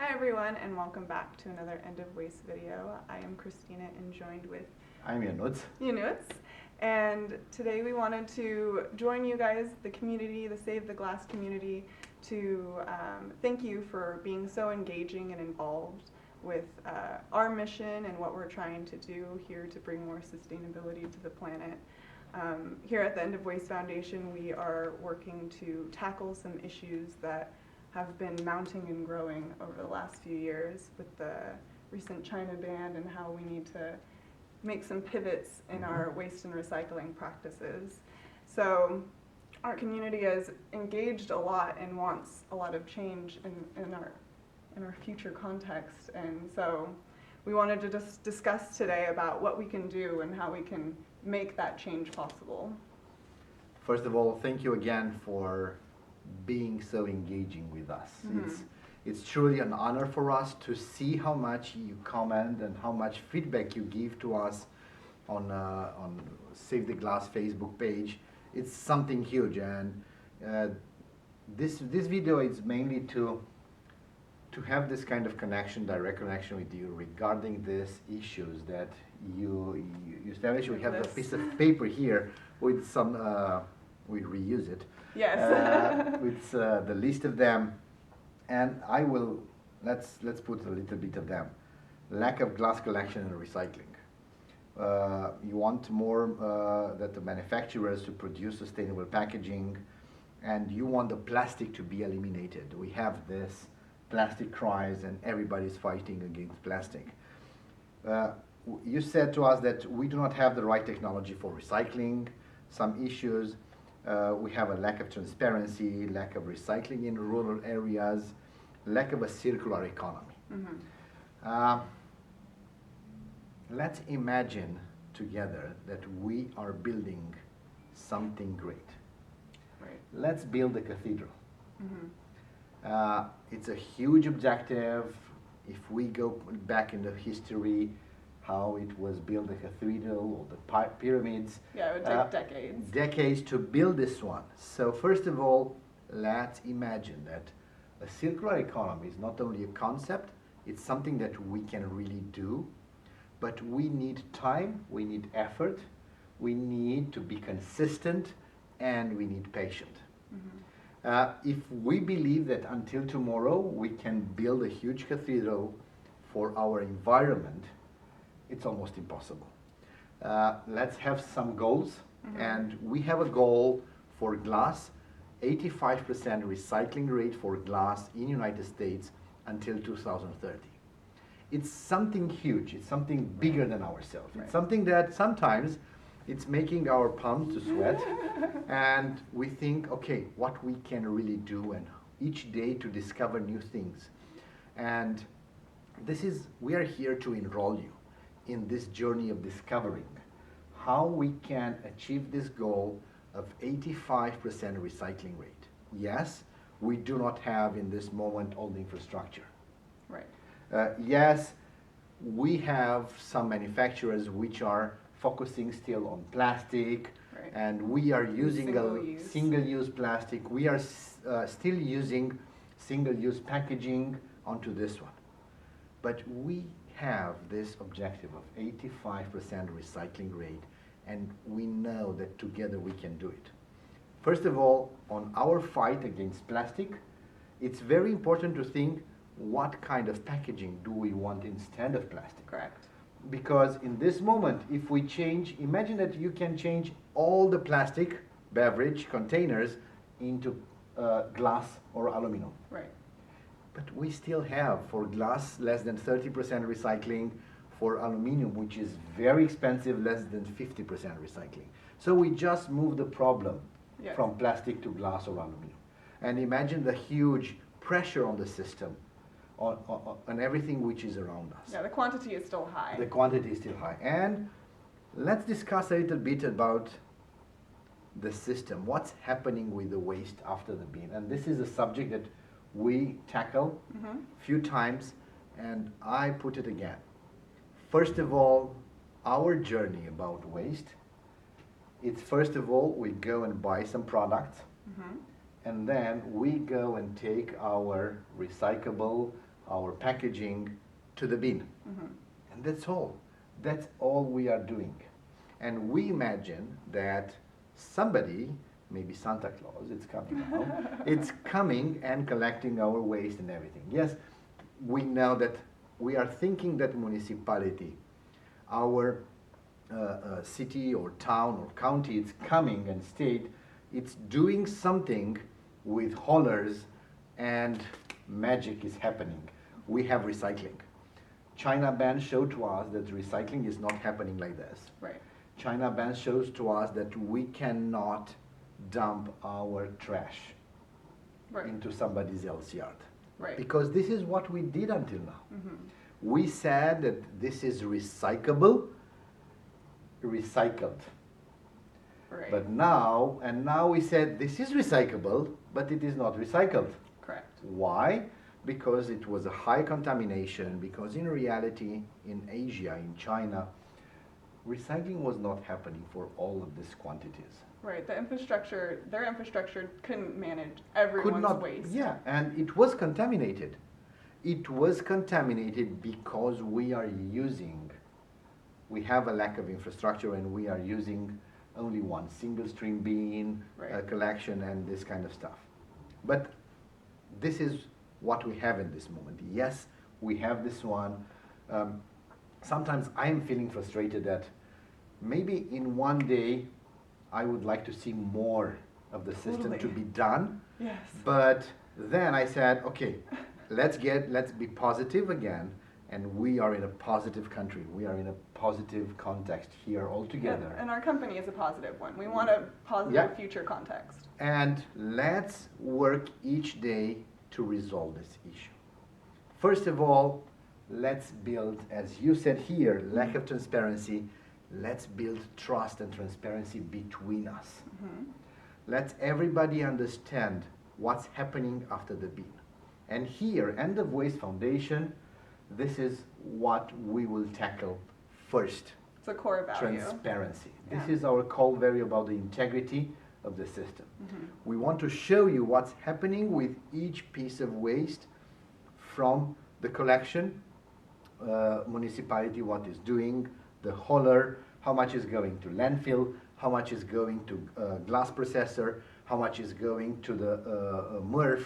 Hi everyone, and welcome back to another End of Waste video. I am Christina and joined with I'm Yunus. And today we wanted to join you guys, the community, the Save the Glass community, to thank you for being so engaging and involved with our mission and what we're trying to do here to bring more sustainability to the planet. Here at the End of Waste Foundation, we are working to tackle some issues that have been mounting and growing over the last few years with the recent China ban and how we need to make some pivots in our waste and recycling practices. So our community is engaged a lot and wants a lot of change in our future context, and so we wanted to just discuss today about what we can do and how we can make that change possible. First of all, thank you again for being so engaging with us. It's truly an honor for us to see how much you comment and how much feedback you give to us on Save the Glass Facebook page. It's something huge, and this video is mainly to have this kind of connection, direct connection with you regarding these issues that you established. We have a piece of paper here with some, we reuse it. Yes. With the list of them, and I will, let's put a little bit of them. Lack of glass collection and recycling. You want more that the manufacturers to produce sustainable packaging, and you want the plastic to be eliminated. We have this plastic cries and everybody's fighting against plastic. You said to us that we do not have the right technology for recycling. Some issues, we have a lack of transparency, lack of recycling in rural areas, lack of a circular economy. Let's imagine together that we are building something great. Right. Let's build a cathedral. It's a huge objective. If we go back in the history, how it was built, the cathedral or the pyramids. Yeah, it would take decades. Decades to build this one. So first of all, let's imagine that a circular economy is not only a concept, it's something that we can really do, but we need time, we need effort, we need to be consistent, and we need patience. If we believe that until tomorrow we can build a huge cathedral for our environment, it's almost impossible. Let's have some goals, and we have a goal for glass, 85% recycling rate for glass in United States until 2030. It's something huge, it's something bigger than ourselves. Right. It's something that sometimes it's making our palms to sweat, and we think, okay, what we can really do, and each day to discover new things. And we are here to enroll you in this journey of discovering how we can achieve this goal of 85% recycling rate. Yes, we do not have in this moment all the infrastructure. Right. Yes, we have some manufacturers which are focusing still on plastic, Right. and we are using Single-use. single-use plastic. We are still using single-use packaging onto this one. But we have this objective of 85% recycling rate, and we know that together we can do it. First of all, on our fight against plastic, it's very important to think what kind of packaging do we want instead of plastic. Correct. Because in this moment, if we change, imagine that you can change all the plastic beverage containers into glass or aluminum. Right. But we still have, for glass, less than 30% recycling, for aluminum, which is very expensive, less than 50% recycling. So we just move the problem Yes. from plastic to glass or aluminum. And imagine the huge pressure on the system, on everything which is around us. Yeah, the quantity is still high. The quantity is still high. And let's discuss a little bit about the system. What's happening with the waste after the bin? And this is a subject that we tackle a few times, and I put it again. First of all, our journey about waste, it's first of all, we go and buy some products, and then we go and take our recyclable our packaging to the bin. Mhm. And that's all. That's all we are doing. And we imagine that somebody, maybe Santa Claus, it's coming now, it's coming and collecting our waste and everything. Yes, we know that we are thinking that municipality, our city or town or county, it's coming and state, it's doing something with haulers and magic is happening. We have recycling. China ban showed to us that recycling is not happening like this. Right. China ban shows to us that we cannot dump our trash Right. into somebody else's yard. Right. Because this is what we did until now. Mhm. We said that this is recyclable, recycled. Right. But now we said this is recyclable, but it is not recycled. Correct. Why? Because it was a high contamination, because in reality, in Asia, in China, recycling was not happening for all of these quantities. Right. Their infrastructure couldn't manage everyone's Could not, waste. yeah, and it was contaminated. It was contaminated because we have a lack of infrastructure and we are using only one single stream bin, Right. collection and this kind of stuff. But this is what we have in this moment. Yes, we have this one. Sometimes I am feeling frustrated that maybe in one day I would like to see more of the system to Totally. be done. Yes. But then I said, okay, let's be positive again, and we are in a positive country. We are in a positive context here all together. And our company is a positive one. We want a positive Yeah. future context. And let's work each day to resolve this issue. First of all, let's build, as you said here, lack of transparency. Let's build trust and transparency between us. Mhm. Let everybody understand what's happening after the bin. And here, End of Waste Foundation, this is what we will tackle first. It's a core value. Transparency. This Yeah. is our core value about the integrity of the system. Mhm. We want to show you what's happening with each piece of waste from the collection, municipality what is doing, the hauler, how much is going to landfill, how much is going to glass processor, how much is going to the MRF,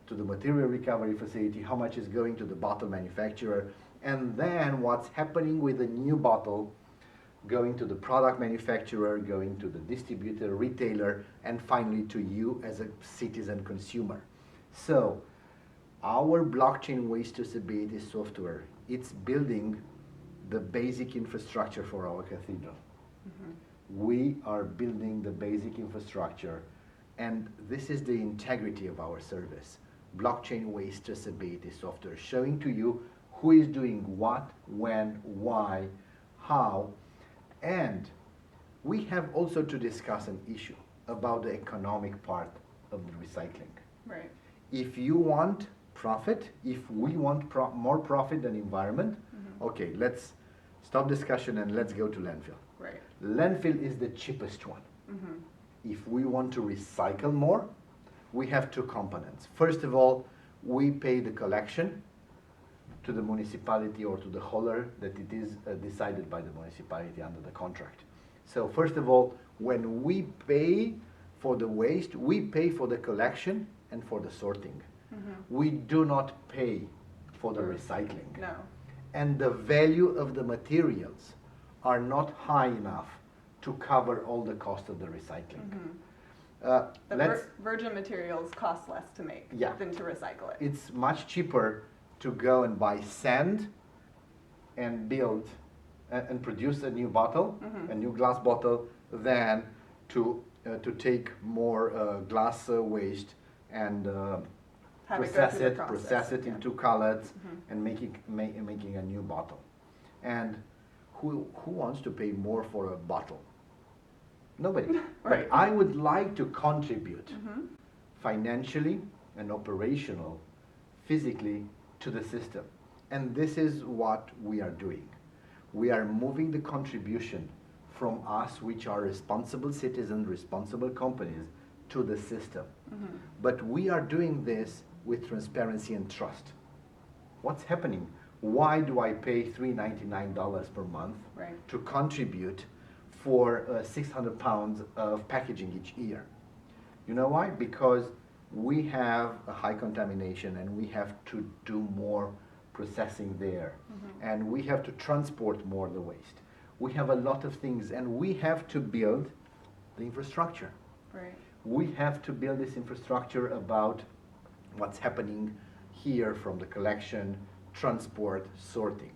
to the material recovery facility, how much is going to the bottle manufacturer, and then what's happening with the new bottle going to the product manufacturer, going to the distributor, retailer, and finally to you as a citizen consumer. So, our blockchain waste traceability software, it's building the basic infrastructure for our cathedral. Mhm. We are building the basic infrastructure, and this is the integrity of our service. Blockchain waste traceability software, showing to you who is doing what, when, why, how, and we have also to discuss an issue about the economic part of the recycling. Right. If you want profit, if we want more profit than environment, Mhm. okay, let's stop discussion and let's go to landfill. Right. Landfill is the cheapest one. Mhm. If we want to recycle more, we have two components. First of all, we pay the collection to the municipality or to the hauler that it is decided by the municipality under the contract. So first of all, when we pay for the waste, we pay for the collection and for the sorting. Mhm. We do not pay for the recycling. No. And the value of the materials are not high enough to cover all the cost of the recycling. Mhm. The Let's, virgin materials cost less to make Yeah. than to recycle it. it's much cheaper to go and buy sand and build and produce a new bottle, Mhm. a new glass bottle, than to take more glass waste and Have it go process through the it, process, process it yeah. into cullets, Mhm. and making a new bottle. And who wants to pay more for a bottle? Nobody. Right. But I would like to contribute Mhm. financially and operational, physically to the system. And this is what we are doing. We are moving the contribution from us, which are responsible citizens, responsible companies, to the system. Mhm. But we are doing this with transparency and trust. what's happening? Why do I pay $399 per month Right. to contribute for 600 pounds of packaging each year? You know why? Because we have a high contamination and we have to do more processing there. And we have to transport more of the waste. We have a lot of things and we have to build the infrastructure. Right. We have to build this infrastructure about what's happening here from the collection, transport, sorting.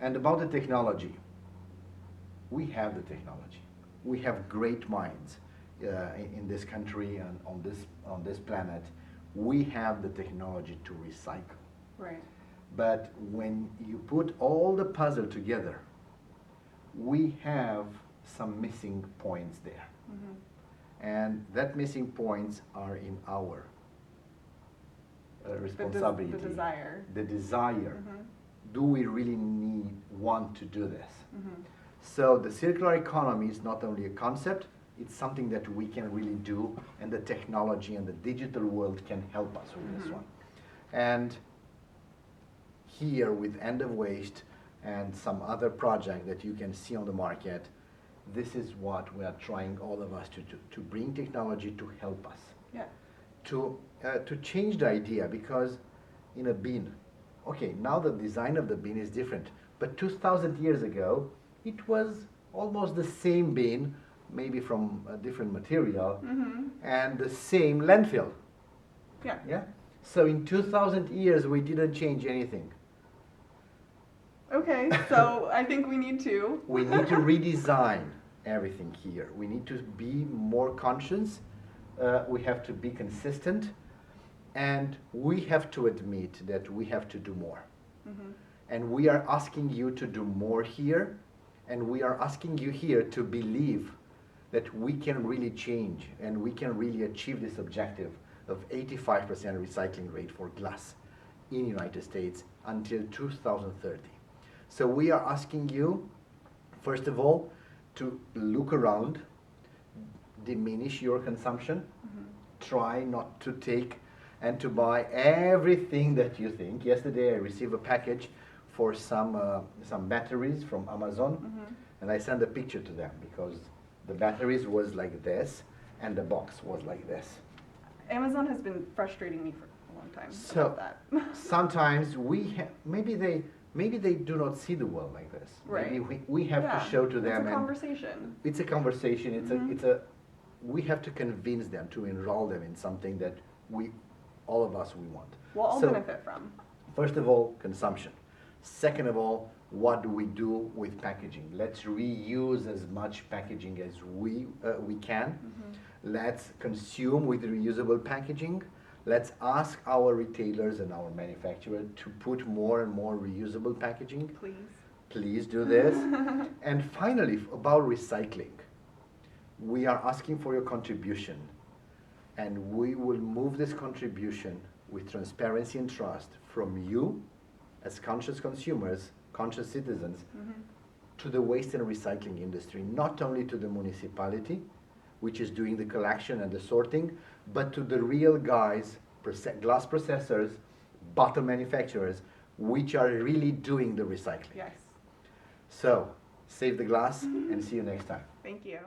And about the technology, we have the technology. We have great minds in this country and on this planet. We have the technology to recycle. Right. But when you put all the puzzle together, we have some missing points there. And that missing points are in our responsibility. The desire. The desire. Do we really want to do this? So the circular economy is not only a concept, it's something that we can really do, and the technology and the digital world can help us with this one. And here with End of Waste and some other project that you can see on the market, this is what we are trying, all of us, to bring technology to help us. Yeah. To change the idea, because in a bin, okay, now the design of the bin is different, but 2,000 years ago, it was almost the same bin, maybe from a different material, and the same landfill. Yeah. Yeah? So in 2,000 years, we didn't change anything. Okay, so I think we need to. We need to redesign everything here. We need to be more conscious. We have to be consistent. And we have to admit that we have to do more. And we are asking you to do more here. And we are asking you here to believe that we can really change and we can really achieve this objective of 85% recycling rate for glass in the United States until 2030. So we are asking you, first of all, to look around, diminish your consumption, try not to take and to buy everything that you think. Yesterday I received a package for some batteries from Amazon, and I sent a picture to them because the batteries was like this and the box was like this. Amazon has been frustrating me for a long time So about that. sometimes maybe they do not see the world like this. Right. Maybe we have to show to them. It's a conversation. It's a conversation. We have to convince them to enroll them in something that all of us want. We'll all benefit from. First of all, consumption. Second of all, what do we do with packaging? Let's reuse as much packaging as we can. Let's consume with reusable packaging. Let's ask our retailers and our manufacturers to put more and more reusable packaging. Please. Please do this. And finally, about recycling. We are asking for your contribution. And we will move this contribution with transparency and trust from you as conscious consumers, conscious citizens, to the waste and recycling industry, not only to the municipality, which is doing the collection and the sorting, but to the real guys, glass processors, bottle manufacturers, which are really doing the recycling. Yes. So, save the glass and see you next time. Thank you.